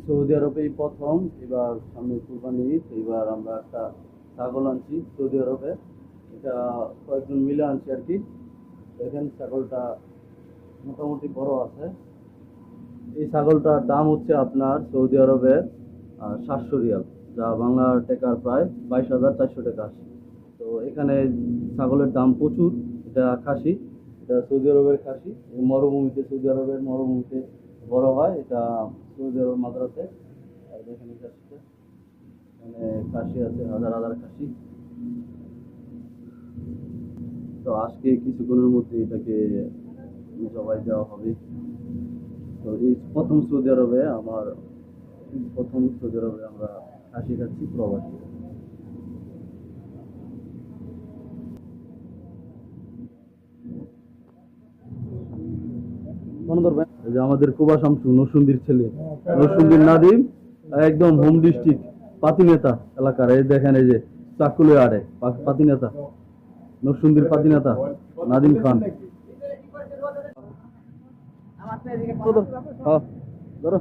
Saudi আরবেই প্রথম। এবার সামনে কুরবানি ঈদ, এবার আমরা একটা ছাগল আনছি সৌদি আরবে। এটা কয়েকজন মিলে আনছি আর কি। দেখেন ছাগলটা মোটামুটি বড় আছে। এই ছাগলটার দাম হচ্ছে আপনার সৌদি আরবের 700 রিয়াল, যা বাংলা টাকার প্রায় 22,400 টাকা আসে। তো এখানে ছাগলের দাম প্রচুর। এটা খাসি, এটা সৌদি আরবের খাসি। এই মরুভূমিতে, সৌদি আরবের মরুভূমিতে বড় হয় এটা, সৌদি আরব মাদ্রাসে। আর দেখেন এই খাসিটা, এখানে খাসি আছে হাজার হাজার খাসি। তো আজকে কিছুক্ষণের মধ্যে এটাকে জবাই দেওয়া হবে। তো এই প্রথম সৌদি আরবে আমার, প্রথম সৌদি আরবে আমরা খাসি খাচ্ছি প্রবাসী। মনে ধরবেন এই যে আমাদের কুবা শামসু, নরসুন্দির ছেলে, নরসুন্দির নাদিম, একদম হোম ডিস্ট্রিক্ট পাতি নেতা এলাকার। এই দেখেন এই যে চাকুলে আড়ে পাতি নেতা, নরসুন্দির পাতি নেতা নাদিম খান। ধরো